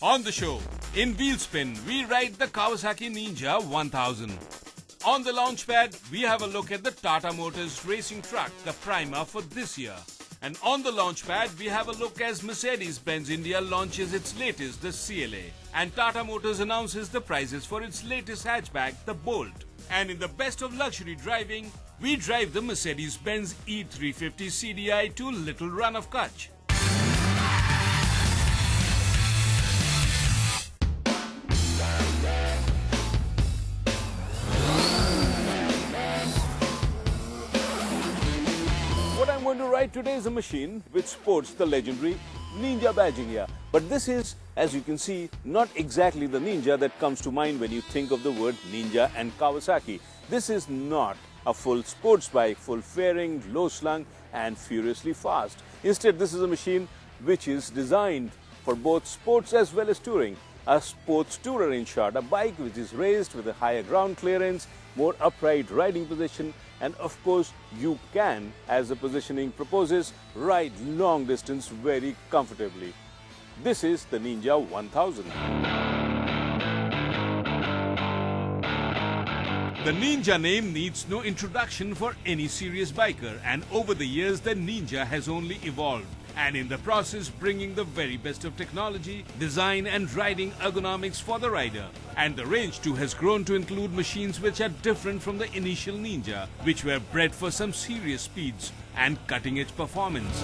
On the show, in Wheelspin, we ride the Kawasaki Ninja 1000. On the launchpad, we have a look at the Tata Motors racing truck, the Prima for this year. And on the launchpad, we have a look as Mercedes-Benz India launches its latest, the CLA. And Tata Motors announces the prices for its latest hatchback, the Bolt. And in the best of luxury driving, we drive the Mercedes-Benz E350 CDI to Little Run of Kutch. What I'm going to ride today is a machine which sports the legendary Ninja badging here. But this is, as you can see, not exactly the Ninja that comes to mind when you think of the word Ninja and Kawasaki. This is not a full sports bike, full fairing, low slung and furiously fast. Instead, this is a machine which is designed for both sports as well as touring. A sports tourer in short, a bike which is raised with a higher ground clearance, more upright riding position, and of course you can, as the positioning proposes, ride long distance very comfortably. This is the Ninja 1000. The Ninja name needs no introduction for any serious biker, and over the years the Ninja has only evolved, and in the process bringing the very best of technology, design and riding ergonomics for the rider. And the range too has grown to include machines which are different from the initial Ninja, which were bred for some serious speeds and cutting-edge performance.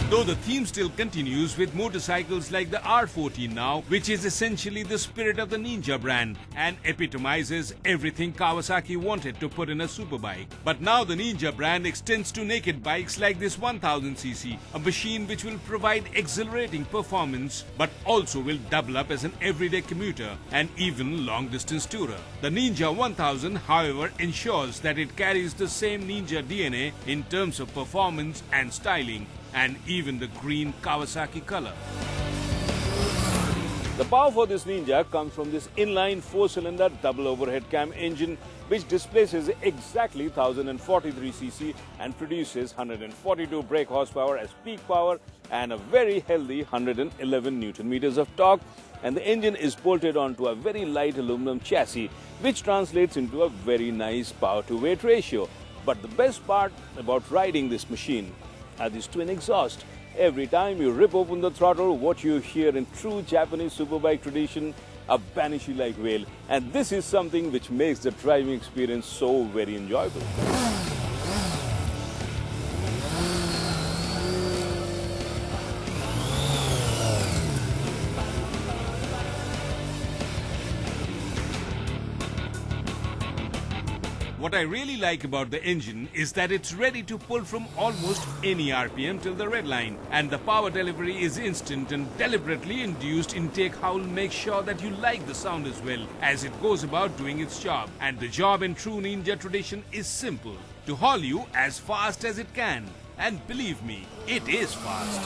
Though the theme still continues with motorcycles like the R14 now, which is essentially the spirit of the Ninja brand and epitomizes everything Kawasaki wanted to put in a superbike. But now the Ninja brand extends to naked bikes like this 1000cc, a machine which will provide exhilarating performance but also will double up as an everyday commuter and even long-distance tourer. The Ninja 1000, however, ensures that it carries the same Ninja DNA in terms of performance and styling, and even the green Kawasaki color. The power for this Ninja comes from this inline 4-cylinder double overhead cam engine which displaces exactly 1043cc and produces 142 brake horsepower as peak power and a very healthy 111 Newton meters of torque. And the engine is bolted onto a very light aluminum chassis which translates into a very nice power to weight ratio. But the best part about riding this machine are these twin exhausts. Every time you rip open the throttle, what you hear in true Japanese superbike tradition, a banshee-like wail. And this is something which makes the driving experience so very enjoyable. What I really like about the engine is that it's ready to pull from almost any RPM till the red line, and the power delivery is instant and deliberately induced intake howl makes sure that you like the sound as well as it goes about doing its job. And the job in true Ninja tradition is simple: to haul you as fast as it can. And believe me, it is fast.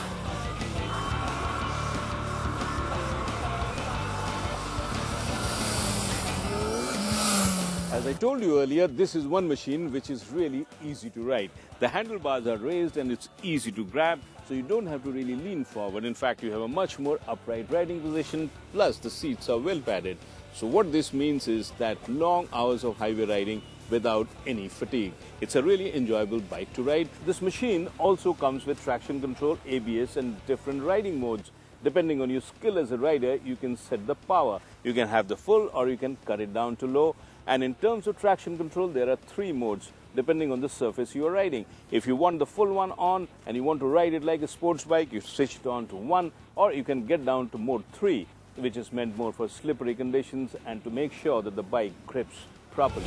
As I told you earlier, this is one machine which is really easy to ride. The handlebars are raised and it's easy to grab, so you don't have to really lean forward. In fact, you have a much more upright riding position, plus the seats are well padded. So what this means is that long hours of highway riding without any fatigue. It's a really enjoyable bike to ride. This machine also comes with traction control, ABS and different riding modes. Depending on your skill as a rider, you can set the power. You can have the full or you can cut it down to low. And in terms of traction control, there are 3 modes depending on the surface you are riding. If you want the full one on and you want to ride it like a sports bike, you switch it on to 1, or you can get down to mode 3, which is meant more for slippery conditions and to make sure that the bike grips properly.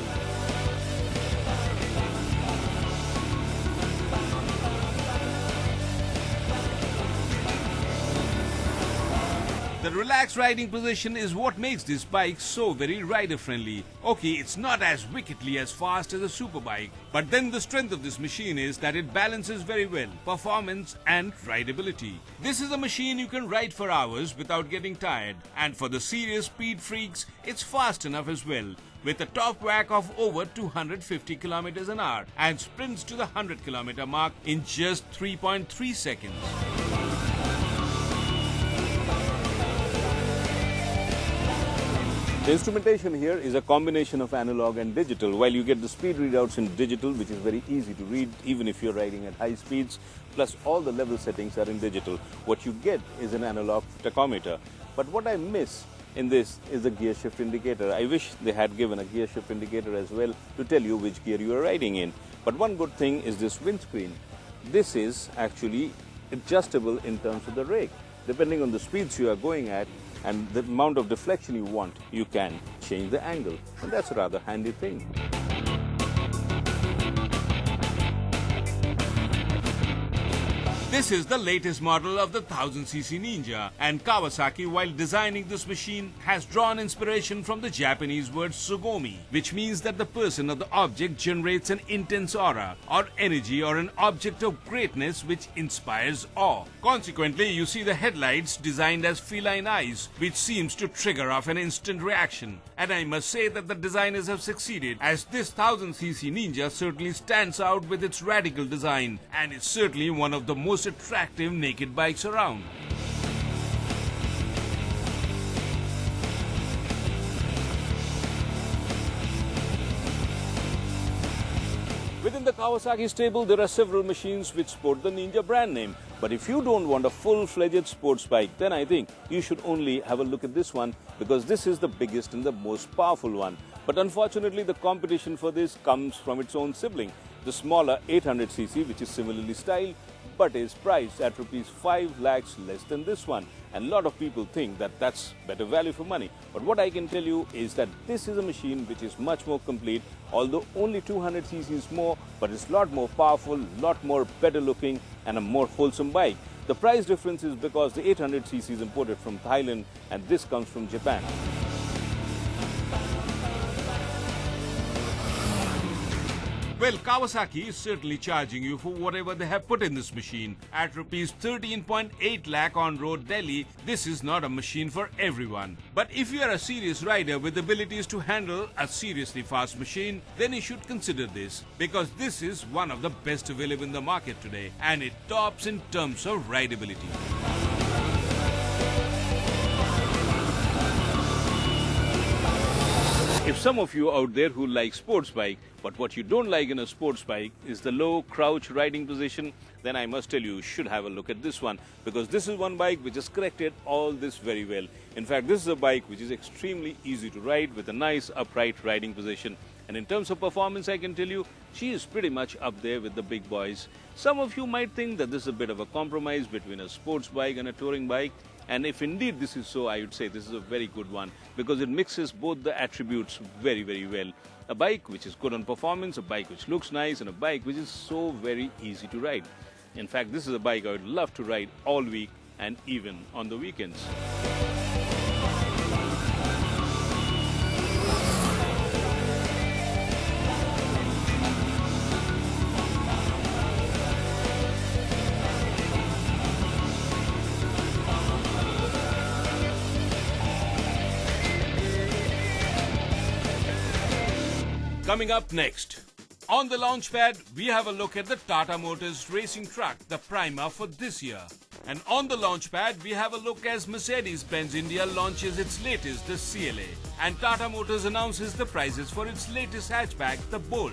The relaxed riding position is what makes this bike so very rider-friendly. Okay, it's not as wickedly as fast as a superbike, but then the strength of this machine is that it balances very well performance and rideability. This is a machine you can ride for hours without getting tired, and for the serious speed freaks, it's fast enough as well. with a top whack of over 250 kilometers an hour and sprints to the 100-kilometer mark in just 3.3 seconds. The instrumentation here is a combination of analog and digital. While you get the speed readouts in digital, which is very easy to read even if you're riding at high speeds, plus all the level settings are in digital. What you get is an analog tachometer. But what I miss in this is the gear shift indicator. I wish they had given a gear shift indicator as well to tell you which gear you are riding in. But one good thing is this windscreen. This is actually adjustable in terms of the rake. Depending on the speeds you are going at and the amount of deflection you want, you can change the angle. And that's a rather handy thing. This is the latest model of the 1000cc Ninja, and Kawasaki, while designing this machine, has drawn inspiration from the Japanese word sugomi, which means that the person or the object generates an intense aura or energy or an object of greatness which inspires awe. Consequently, you see the headlights designed as feline eyes, which seems to trigger off an instant reaction. And I must say that the designers have succeeded, as this 1000cc Ninja certainly stands out with its radical design and is certainly one of the most attractive naked bikes around. Within the Kawasaki stable, there are several machines which sport the Ninja brand name. But if you don't want a full-fledged sports bike, then I think you should only have a look at this one, because this is the biggest and the most powerful one. But unfortunately, the competition for this comes from its own sibling, the smaller 800cc, which is similarly styled, but is priced at rupees 5 lakhs less than this one. And a lot of people think that that's better value for money. But what I can tell you is that this is a machine which is much more complete, although only 200cc is more, but it's a lot more powerful, lot more better looking and a more wholesome bike. The price difference is because the 800cc is imported from Thailand and this comes from Japan. Well, Kawasaki is certainly charging you for whatever they have put in this machine. At rupees 13.8 lakh on road Delhi, this is not a machine for everyone. But if you are a serious rider with abilities to handle a seriously fast machine, then you should consider this, because this is one of the best available in the market today, and it tops in terms of rideability. If some of you out there who like sports bike, but what you don't like in a sports bike is the low crouch riding position, then I must tell you should have a look at this one, because this is one bike which has corrected all this very well. In fact, this is a bike which is extremely easy to ride with a nice upright riding position. And in terms of performance, I can tell you, she is pretty much up there with the big boys. Some of you might think that this is a bit of a compromise between a sports bike and a touring bike. And if indeed this is so, I would say this is a very good one, because it mixes both the attributes very, very well. A bike which is good on performance, a bike which looks nice, and a bike which is so very easy to ride. In fact, this is a bike I would love to ride all week and even on the weekends. Coming up next, on the launchpad, we have a look at the Tata Motors racing truck, the Prima for this year. And on the launchpad, we have a look as Mercedes-Benz India launches its latest, the CLA. And Tata Motors announces the prices for its latest hatchback, the Bolt.